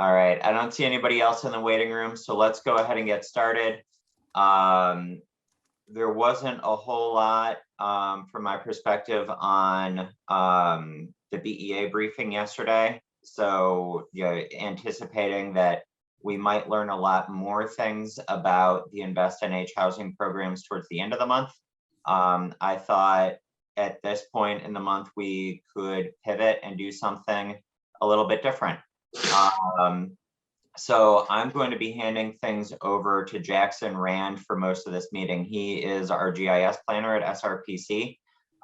All right, I don't see anybody else in the waiting room, so let's go ahead and get started. There wasn't a whole lot from my perspective on the BEA briefing yesterday. So anticipating that we might learn a lot more things about the Invest in Age housing programs towards the end of the month. I thought at this point in the month, we could pivot and do something a little bit different. So I'm going to be handing things over to Jackson Rand for most of this meeting. He is our GIS planner at SRPC.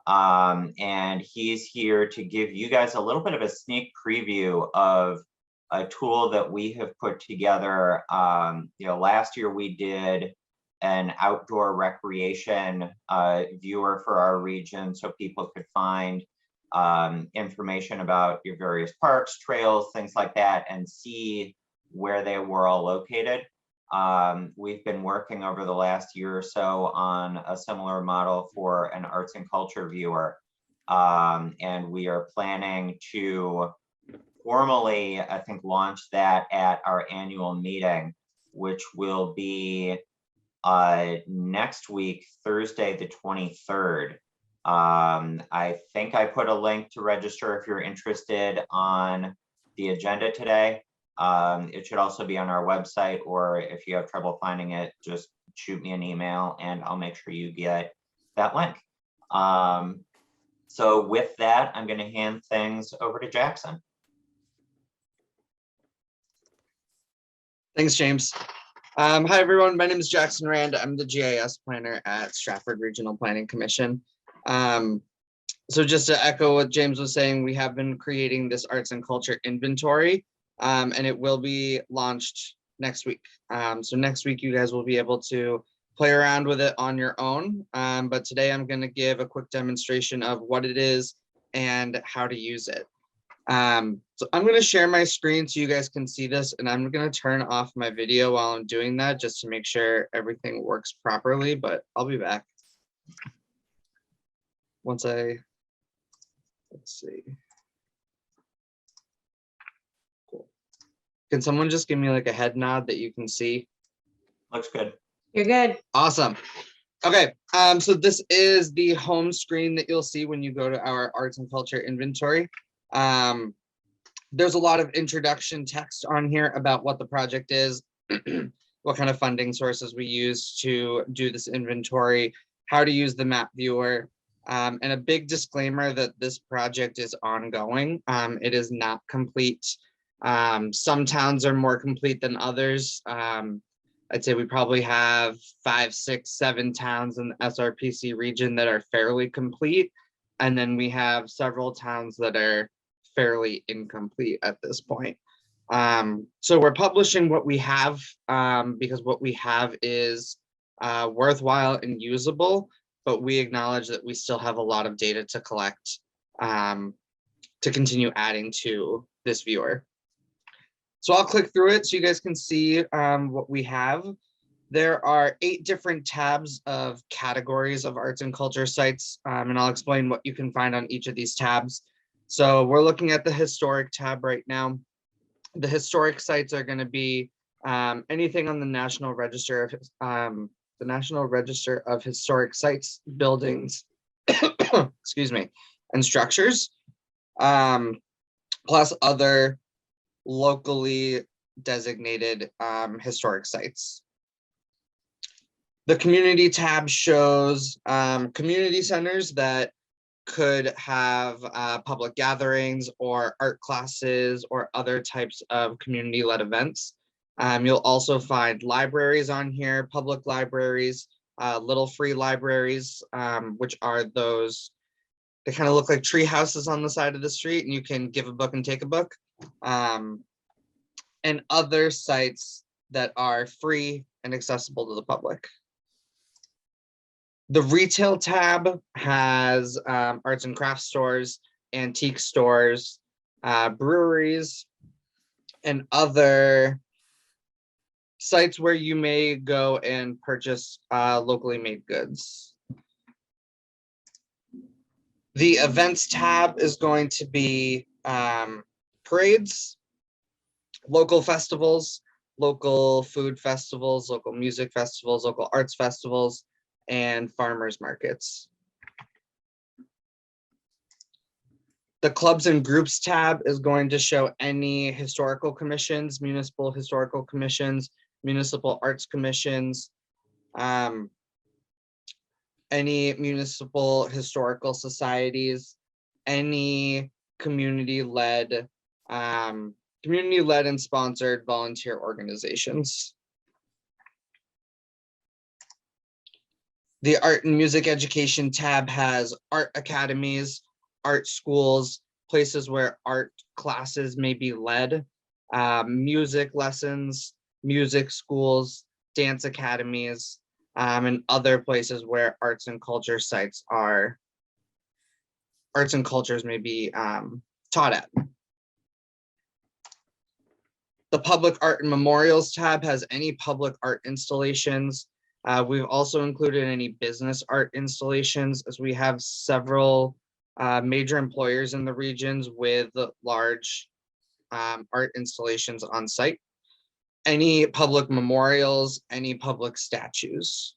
And he's here to give you guys a little bit of a sneak preview of a tool that we have put together. Last year we did an outdoor recreation viewer for our region so people could find information about your various parks, trails, things like that, and see where they were all located. We've been working over the last year or so on a similar model for an arts and culture viewer. And we are planning to formally, I think, launch that at our annual meeting, which will be next week, Thursday, the 23rd. I think I put a link to register if you're interested on the agenda today. It should also be on our website, or if you have trouble finding it, just shoot me an email and I'll make sure you get that link. So with that, I'm going to hand things over to Jackson. Thanks, James. Hi, everyone. My name is Jackson Rand. I'm the GIS planner at Stratford Regional Planning Commission. So just to echo what James was saying, we have been creating this arts and culture inventory, and it will be launched next week. So next week, you guys will be able to play around with it on your own. But today I'm going to give a quick demonstration of what it is and how to use it. So I'm going to share my screen so you guys can see this, and I'm going to turn off my video while I'm doing that just to make sure everything works properly, but I'll be back. Once let's see. Cool. Can someone just give me like a head nod that you can see? Looks good. You're good. Awesome. Okay, so this is the home screen that you'll see when you go to our arts and culture inventory. There's a lot of introduction text on here about what the project is, what kind of funding sources we use to do this inventory, how to use the map viewer, and a big disclaimer that this project is ongoing. It is not complete. Some towns are more complete than others. I'd say we probably have 5, 6, 7 towns in the SRPC region that are fairly complete. And then we have several towns that are fairly incomplete at this point. So we're publishing what we have because what we have is worthwhile and usable, but we acknowledge that we still have a lot of data to collect to continue adding to this viewer. So I'll click through it so you guys can see what we have. There are 8 different tabs of categories of arts and culture sites, and I'll explain what you can find on each of these tabs. So we're looking at the historic tab right now. The historic sites are going to be anything on the National Register of Historic Sites, buildings, excuse me, and structures, plus other locally designated historic sites. The community tab shows community centers that could have public gatherings or art classes or other types of community-led events. You'll also find libraries on here, public libraries, little free libraries, which are those, they kind of look like tree houses on the side of the street, and you can give a book and take a book. And other sites that are free and accessible to the public. The retail tab has arts and crafts stores, antique stores, breweries, and other sites where you may go and purchase locally made goods. The events tab is going to be parades, local festivals, local food festivals, local music festivals, local arts festivals, and farmers markets. The clubs and groups tab is going to show any historical commissions, municipal historical commissions, municipal arts commissions, any municipal historical societies, any community-led and sponsored volunteer organizations. The art and music education tab has art academies, art schools, places where art classes may be led, music lessons, music schools, dance academies, and other places where arts and cultures may be taught at. The public art and memorials tab has any public art installations. We've also included any business art installations, as we have several major employers in the regions with large art installations on site. Any public memorials, any public statues.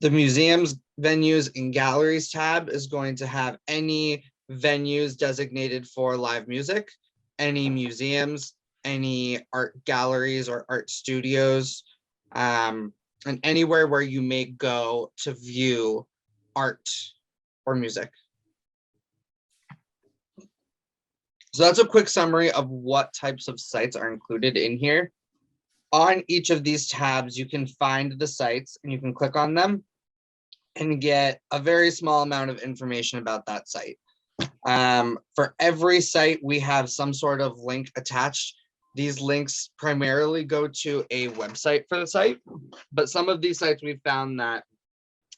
The museums, venues, and galleries tab is going to have any venues designated for live music, any museums, any art galleries or art studios, and anywhere where you may go to view art or music. So that's a quick summary of what types of sites are included in here. On each of these tabs, you can find the sites and you can click on them and get a very small amount of information about that site. For every site, we have some sort of link attached. These links primarily go to a website for the site, but some of these sites we've found that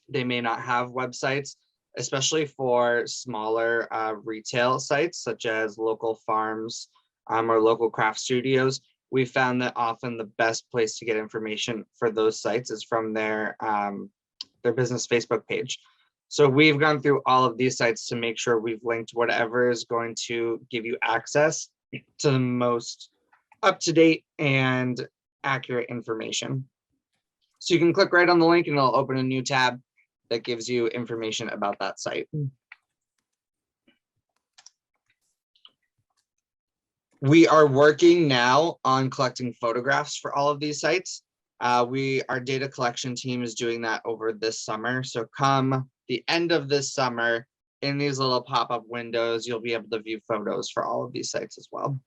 they may not have websites, especially for smaller retail sites such as local farms or local craft studios. We found that often the best place to get information for those sites is from their business Facebook page. So we've gone through all of these sites to make sure we've linked whatever is going to give you access to the most up-to-date and accurate information. So you can click right on the link and it'll open a new tab that gives you information about that site. We are working now on collecting photographs for all of these sites. Our data collection team is doing that over this summer. So come the end of this summer, in these little pop-up windows, you'll be able to view photos for all of these sites as well.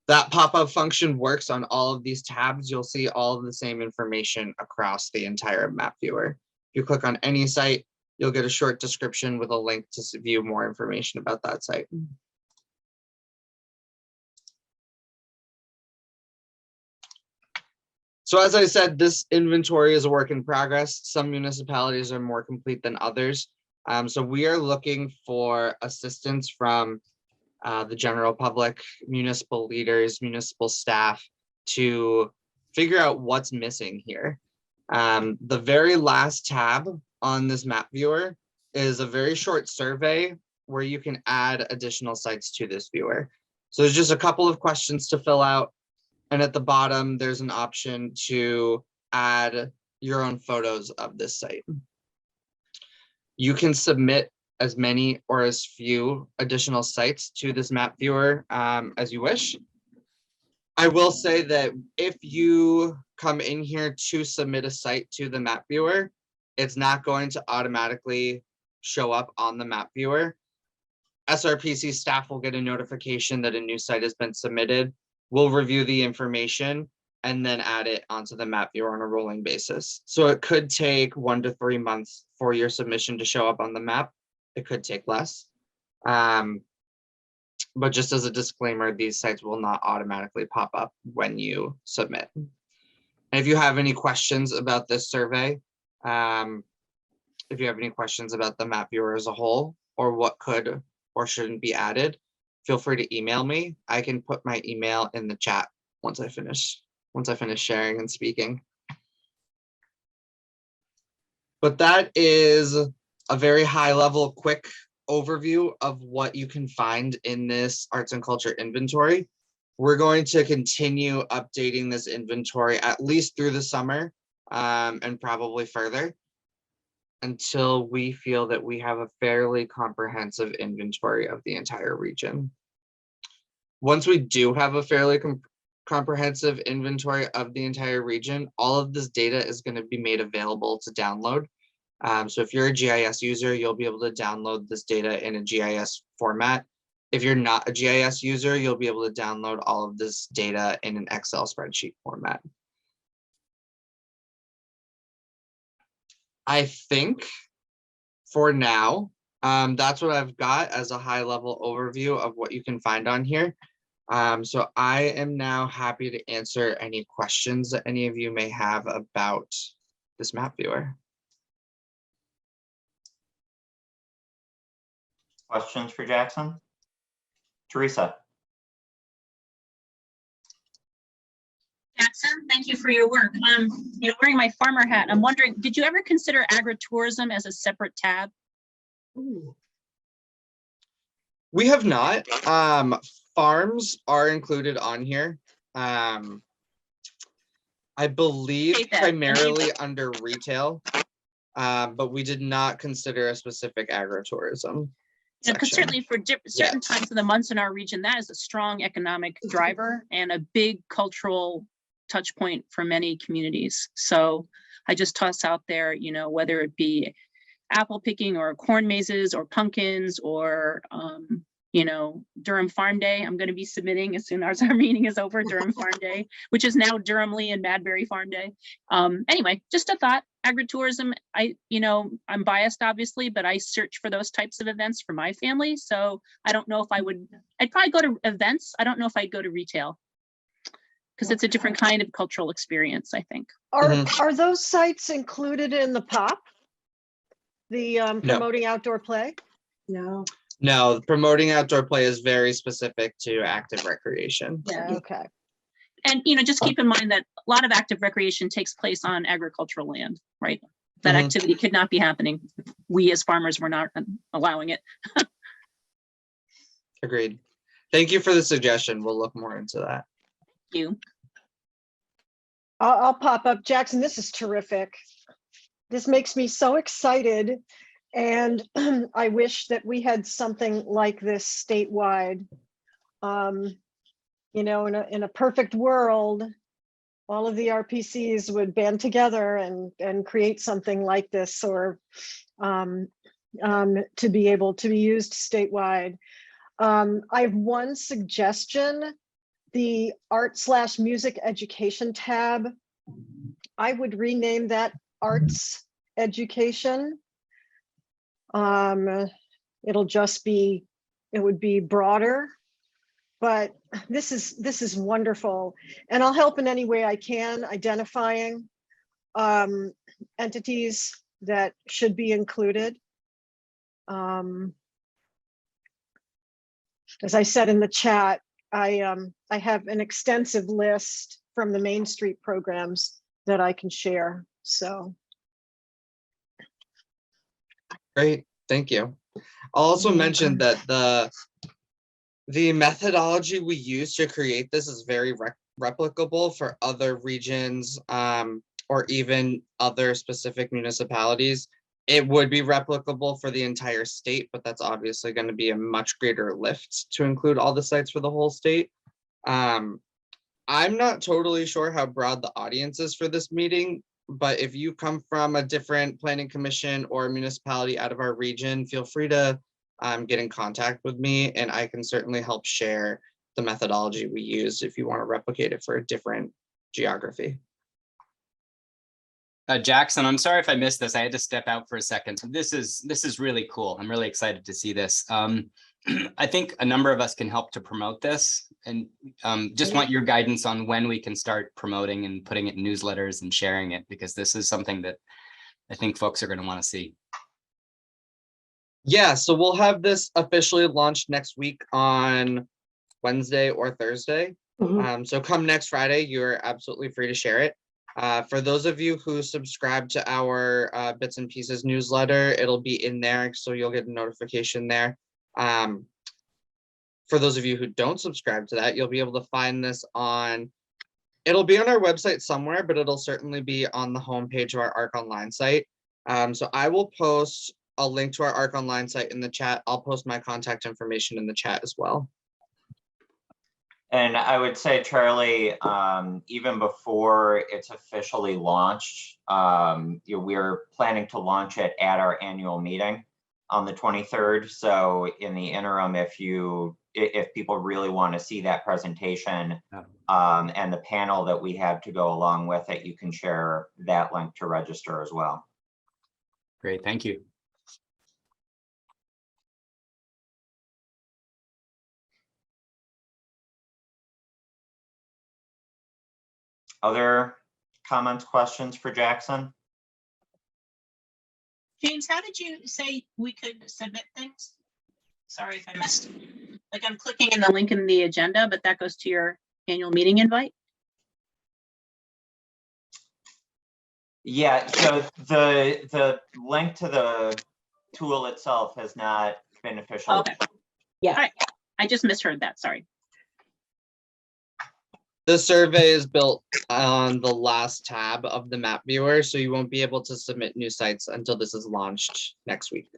That pop-up function works on all of these tabs. You'll see all of the same information across the entire map viewer. If you click on any site, you'll get a short description with a link to view more information about that site. So as I said, this inventory is a work in progress. Some municipalities are more complete than others. So we are looking for assistance from the general public, municipal leaders, municipal staff to figure out what's missing here. The very last tab on this map viewer is a very short survey where you can add additional sites to this viewer. So there's just a couple of questions to fill out. And at the bottom, there's an option to add your own photos of this site. You can submit as many or as few additional sites to this map viewer as you wish. I will say that if you come in here to submit a site to the map viewer, it's not going to automatically show up on the map viewer. SRPC staff will get a notification that a new site has been submitted. We'll review the information and then add it onto the map viewer on a rolling basis. So it could take 1 to 3 months for your submission to show up on the map. It could take less. But just as a disclaimer, these sites will not automatically pop up when you submit. And if you have any questions about this survey, if you have any questions about the map viewer as a whole, or what could or shouldn't be added, feel free to email me. I can put my email in the chat once I finish sharing and speaking. But that is a very high level, quick overview of what you can find in this arts and culture inventory. We're going to continue updating this inventory at least through the summer, and probably further, until we feel that we have a fairly comprehensive inventory of the entire region. Once we do have a fairly comprehensive inventory of the entire region, all of this data is going to be made available to download. So if you're a GIS user, you'll be able to download this data in a GIS format. If you're not a GIS user, you'll be able to download all of this data in an Excel spreadsheet format. I think for now, that's what I've got as a high level overview of what you can find on here. So I am now happy to answer any questions that any of you may have about this map viewer. Questions for Jackson? Teresa? Jackson, thank you for your work. Wearing my farmer hat, I'm wondering, did you ever consider agritourism as a separate tab? Ooh. We have not. Farms are included on here. I believe primarily under retail, but we did not consider a specific agritourism. Because certainly for certain times of the months in our region, that is a strong economic driver and a big cultural touch point for many communities. So I just toss out there, whether it be apple picking or corn mazes or pumpkins or, Durham Farm Day. I'm going to be submitting as soon as our meeting is over, Durham Farm Day, which is now Durham Lee and Madbury Farm Day. Anyway, just a thought. Agritourism, I'm biased obviously, but I search for those types of events for my family. So I don't know if I'd probably go to events. I don't know if I'd go to retail because it's a different kind of cultural experience, I think. Are those sites included in the POP? The promoting outdoor play? No. No, promoting outdoor play is very specific to active recreation. Yeah, okay. And, just keep in mind that a lot of active recreation takes place on agricultural land, right? That activity could not be happening. We as farmers were not allowing it. Agreed. Thank you for the suggestion. We'll look more into that. Thank you. I'll pop up. Jackson, this is terrific. This makes me so excited. And I wish that we had something like this statewide. In a perfect world, all of the RPCs would band together and create something like this, or to be able to be used statewide. I have one suggestion: the art/music education tab. I would rename that arts education. It would be broader, but this is wonderful. And I'll help in any way I can, identifying entities that should be included. As I said in the chat, I have an extensive list from the Main Street programs that I can share, so. Great, thank you. I'll also mention that the methodology we use to create this is very replicable for other regions, or even other specific municipalities. It would be replicable for the entire state, but that's obviously going to be a much greater lift to include all the sites for the whole state. I'm not totally sure how broad the audience is for this meeting, but if you come from a different planning commission or municipality out of our region, feel free to get in contact with me, and I can certainly help share the methodology we use if you want to replicate it for a different geography. Jackson, I'm sorry if I missed this. I had to step out for a second. This is really cool. I'm really excited to see this. I think a number of us can help to promote this, and just want your guidance on when we can start promoting and putting it in newsletters and sharing it, because this is something that I think folks are going to want to see. Yeah, so we'll have this officially launched next week on Wednesday or Thursday. So come next Friday, you're absolutely free to share it. For those of you who subscribe to our Bits and Pieces newsletter, it'll be in there, so you'll get a notification there. For those of you who don't subscribe to that, you'll be able to find this on, it'll be on our website somewhere, but it'll certainly be on the homepage of our ARC Online site. So I will post a link to our ARC Online site in the chat. I'll post my contact information in the chat as well. And I would say, Charlie, even before it's officially launched, we're planning to launch it at our annual meeting on the 23rd. So in the interim, if people really want to see that presentation and the panel that we have to go along with it, you can share that link to register as well. Great, thank you. Other comments, questions for Jackson? James, how did you say we could submit things? Sorry if I missed. Like I'm clicking in the link in the agenda, but that goes to your annual meeting invite? Yeah, so the link to the tool itself has not been officially. Okay. Yeah. All right. I just misheard that. Sorry. The survey is built on the last tab of the map viewer, so you won't be able to submit new sites until this is launched next week.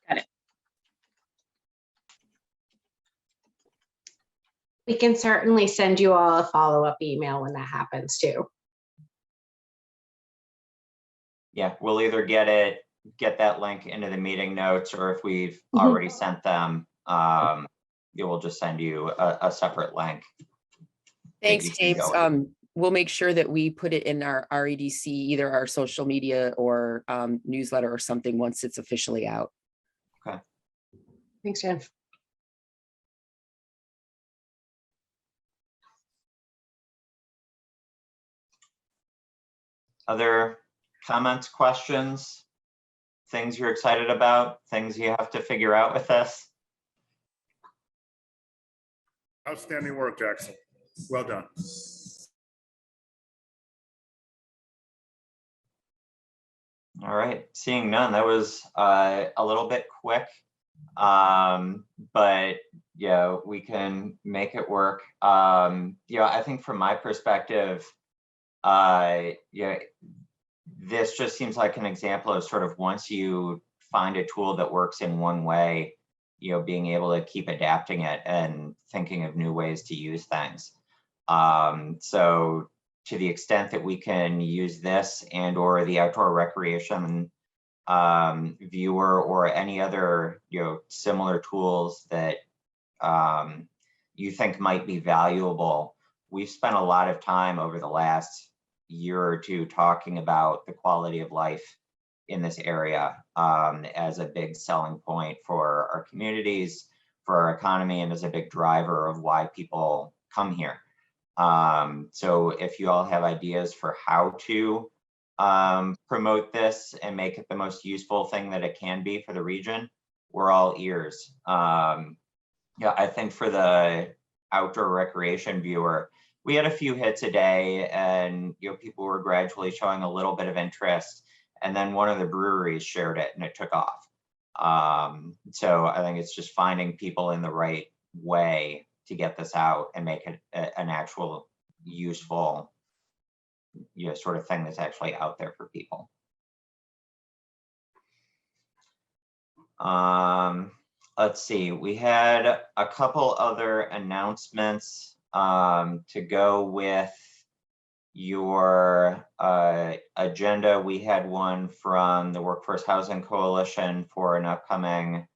Got it. We can certainly send you all a follow-up email when that happens too. Yeah, we'll either get that link into the meeting notes, or if we've Mhm. already sent them, we'll just send you a separate link. Thanks, you can James. go We'll make sure that we put it in our REDC, either our social media or newsletter or something once it's officially out. Okay. Thanks, Jen. Other comments, questions, things you're excited about, things you have to figure out with this? Outstanding work, Jackson. Well done. All right, seeing none, that was a little bit quick, but yeah, we can make it work. I think from my perspective, this just seems like an example of sort of once you find a tool that works in one way, being able to keep adapting it and thinking of new ways to use things. So to the extent that we can use this and or the outdoor recreation viewer or any other similar tools that you think might be valuable, we've spent a lot of time over the last year or two talking about the quality of life in this area as a big selling point for our communities, for our economy, and as a big driver of why people come here. So if you all have ideas for how to promote this and make it the most useful thing that it can be for the region, we're all ears. I think for the outdoor recreation viewer, we had a few hits a day, and people were gradually showing a little bit of interest, and then one of the breweries shared it and it took off. So I think it's just finding people in the right way to get this out and make it an actual useful sort of thing that's actually out there for people. Let's see, we had a couple other announcements to go with your agenda. We had one from the Workforce Housing Coalition for an upcoming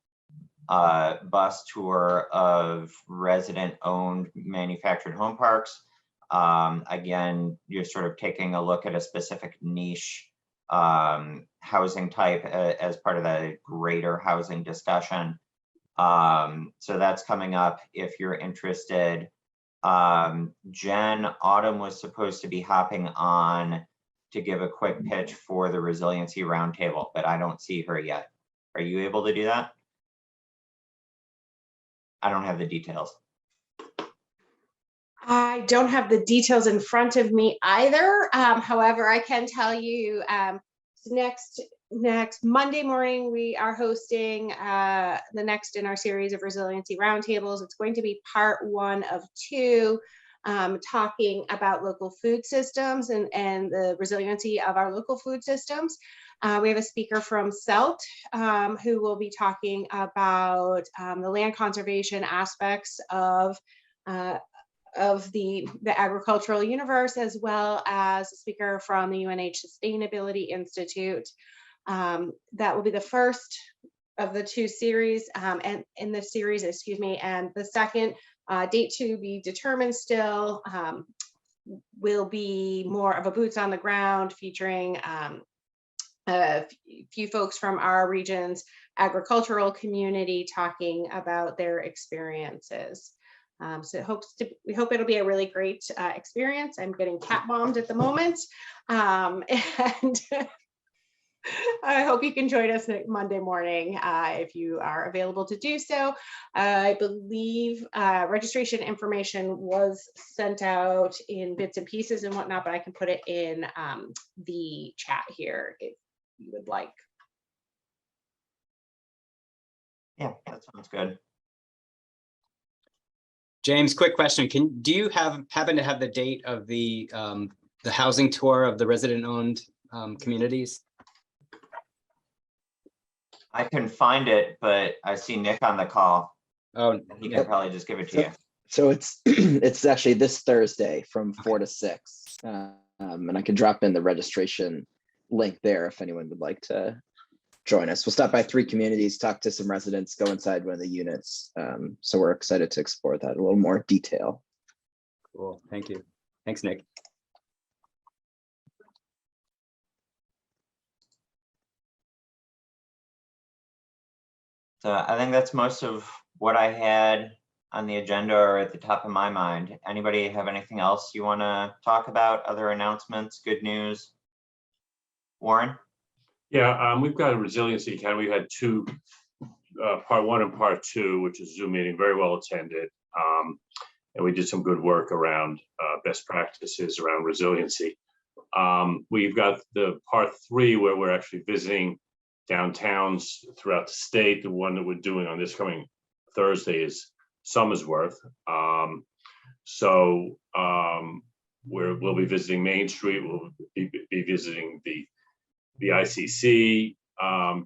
bus tour of resident-owned manufactured home parks. Again, you're sort of taking a look at a specific niche housing type as part of the greater housing discussion. So that's coming up if you're interested. Jen Autumn was supposed to be hopping on to give a quick pitch for the Resiliency Roundtable, but I don't see her yet. Are you able to do that? I don't have the details. I don't have the details in front of me either. However, I can tell you next Monday morning, we are hosting the next in our series of resiliency roundtables. It's going to be part 1 of 2, talking about local food systems and the resiliency of our local food systems. We have a speaker from CELT who will be talking about the land conservation aspects of the agricultural universe, as well as a speaker from the UNH Sustainability Institute. That will be the first of the 2 series, and in the series, excuse me, and the second date to be determined still will be more of a boots on the ground, featuring a few folks from our region's agricultural community talking about their experiences. So we hope it'll be a really great experience. I'm getting cat bombed at the moment, and I hope you can join us next Monday morning if you are available to do so. I believe registration information was sent out in bits and pieces and whatnot, but I can put it in the chat here if you would like. Yeah, that sounds good. James, quick question. Do you happen to have the date of the housing tour of the resident-owned communities? I can find it, but I see Nick on the call. Oh, He can probably just give it to you. So it's it's actually this Thursday from 4 to 6, and I can drop in the registration link there if anyone would like to join us. We'll stop by 3 communities, talk to some residents, go inside one of the units. So we're excited to explore that in a little more detail. cool. Thank you. Thanks, Nick. So I think that's most of what I had on the agenda or at the top of my mind. Anybody have anything else you want to talk about? Other announcements, good news? Warren? Yeah, we've got a resiliency academy. We had 2, part 1 and part 2, which is Zoom meeting, very well attended. And we did some good work around best practices around resiliency. We've got the part 3 where we're actually visiting downtowns throughout the state. The one that we're doing on this coming Thursday is Somersworth. We'll be visiting Main Street. We'll be visiting the ICC,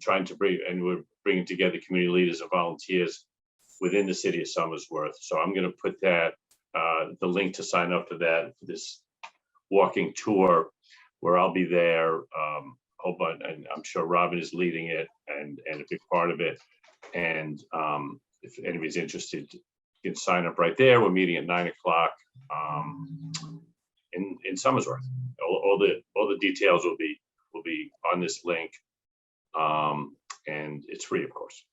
trying to we're bringing together community leaders and volunteers within the city of Somersworth. So I'm going to put that, the link to sign up for that, for this walking tour, where I'll be there, and I'm sure Robin is leading it and a big part of it. And if anybody's interested, you can sign up right there. We're meeting at 9 o'clock in Somersworth. All the details will be on this link, and it's free, of course.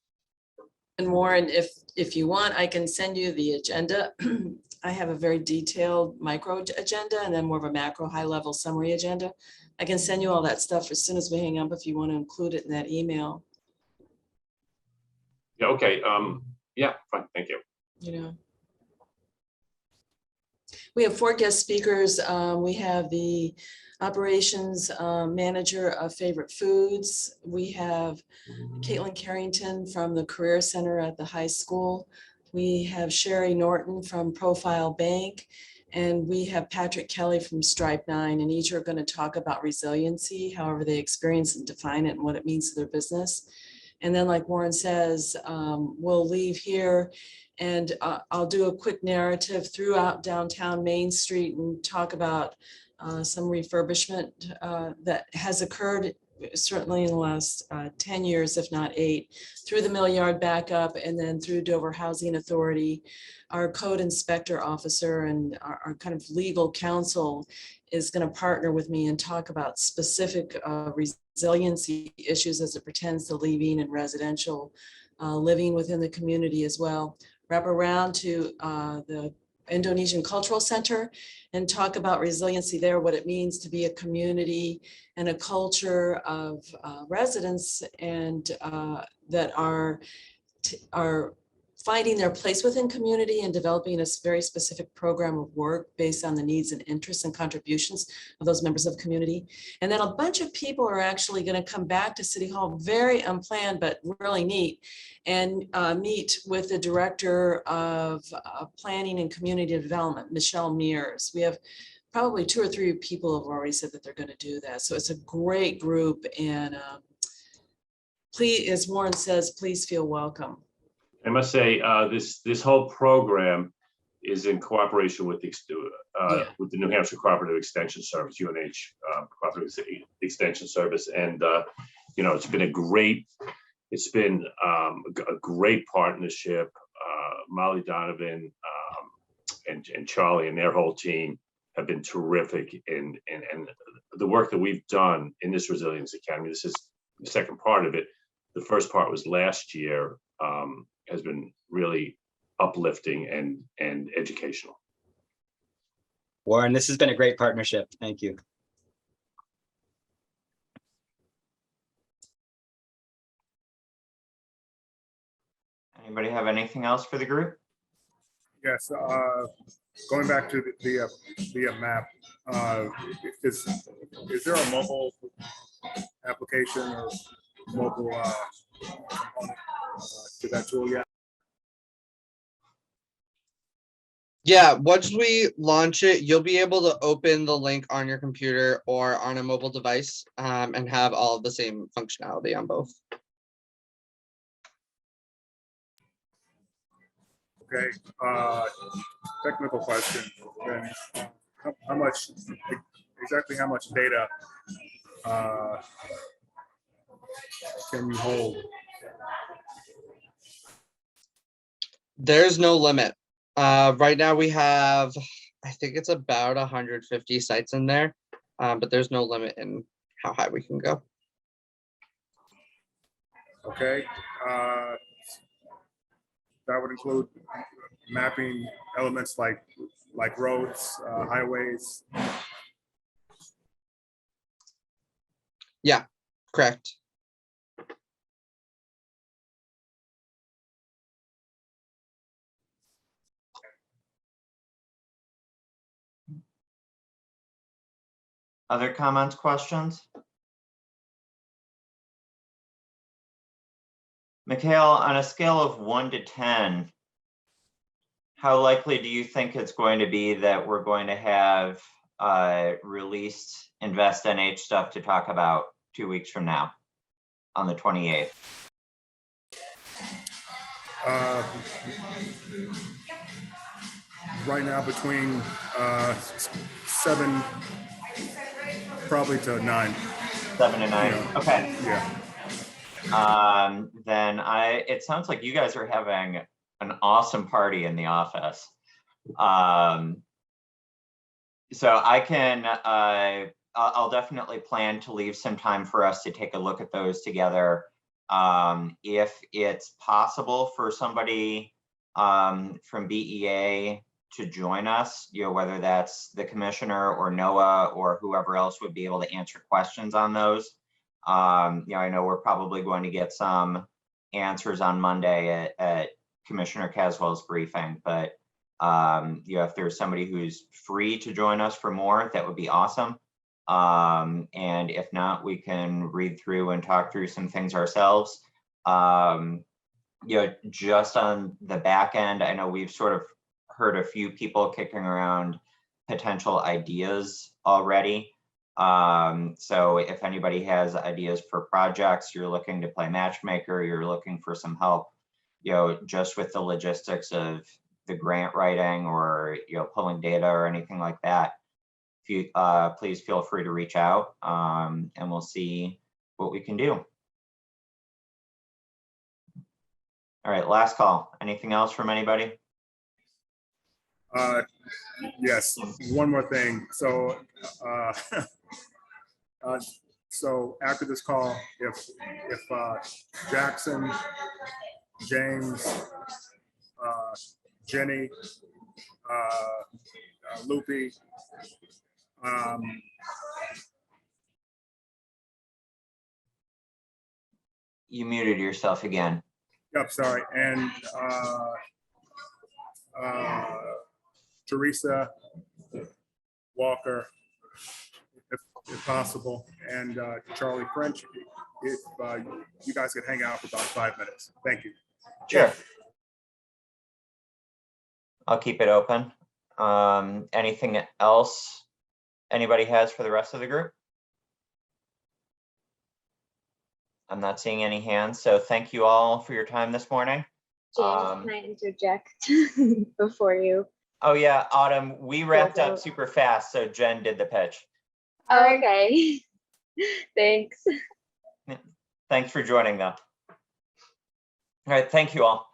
And Warren, if you want, I can send you the agenda. I have a very detailed micro agenda and then more of a macro high level summary agenda. I can send you all that stuff as soon as we hang up if you want to include it in that email. Yeah, okay. Yeah, fine, thank you. You know, we have 4 guest speakers. We have the operations manager of Favorite Foods. We have Caitlin Carrington from the Career Center at the high school. We have Sherry Norton from Profile Bank, and we have Patrick Kelly from Stripe 9, and each are going to talk about resiliency, however they experience and define it and what it means to their business. And then, like Warren says, we'll leave here and I'll do a quick narrative throughout downtown Main Street and talk about some refurbishment that has occurred certainly in the last 10 years, if not 8, through the Mill Yard backup and then through Dover Housing Authority. Our code inspector officer and our kind of legal counsel is going to partner with me and talk about specific resiliency issues as it pertains to living and residential living within the community as well. Wrap around to the Indonesian Cultural Center and talk about resiliency there, what it means to be a community and a culture of residents and that are finding their place within community and developing a very specific program of work based on the needs and interests and contributions of those members of community. And then a bunch of people are actually going to come back to City Hall, very unplanned, but really neat, and meet with the Director of Planning and Community Development, Michelle Mears. We have probably 2 or 3 people have already said that they're going to do that. So it's a great group. And please, as Warren says, please feel welcome. I must say, this whole program is in cooperation with the New Hampshire Cooperative Extension Service, UNH Cooperative Extension Service, and it's been a great partnership. Molly Donovan and Charlie and their whole team have been terrific, and the work that we've done in this Resilience Academy. This is the second part of it. The first part was last year. Has been really uplifting and educational. Warren, this has been a great partnership. Thank you. Anybody have anything else for the group? Yes, going back to the map, is there a mobile application or mobile component to that tool yet? Yeah, once we launch it, you'll be able to open the link on your computer or on a mobile device and have all of the same functionality on both. Okay, technical question. Then, how much data can you hold? There's no limit. Right now we have, I think it's about 150 sites in there, but there's no limit in how high we can go. Okay, that would include mapping elements like roads, highways. Yeah, correct. Other comments, questions? Mikhail, on a scale of 1 to 10, how likely do you think it's going to be that we're going to have released Invest NH stuff to talk about 2 weeks from now on the 28th? Right now between 7 probably to 9. 7 to 9. Yeah. Okay. Yeah. Then it sounds like you guys are having an awesome party in the office. So I can, I'll definitely plan to leave some time for us to take a look at those together. If it's possible for somebody from BEA to join us, whether that's the commissioner or NOAA or whoever else would be able to answer questions on those. I know we're probably going to get some answers on Monday at Commissioner Caswell's briefing, but if there's somebody who's free to join us for more, that would be awesome. And if not, we can read through and talk through some things ourselves. Just on the back end, I know we've sort of heard a few people kicking around potential ideas already. So if anybody has ideas for projects, you're looking to play matchmaker, you're looking for some help, just with the logistics of the grant writing or, pulling data or anything like that, if you, please feel free to reach out and we'll see what we can do. All right, last call. Anything else from anybody? Yes, one more thing. So, so after this call, if Jackson, James, Jenny, Loopy, You muted yourself again. Yep, sorry. And Teresa Walker, if possible, and Charlie French, if you guys could hang out for about 5 minutes. Thank you. Sure. I'll keep it open. Anything else anybody has for the rest of the group? I'm not seeing any hands, so thank you all for your time this morning. James, can I interject before you? Oh yeah, Autumn, we wrapped up super fast, so Jen did the pitch. Oh, okay. Thanks. Thanks for joining though. All right, thank you all.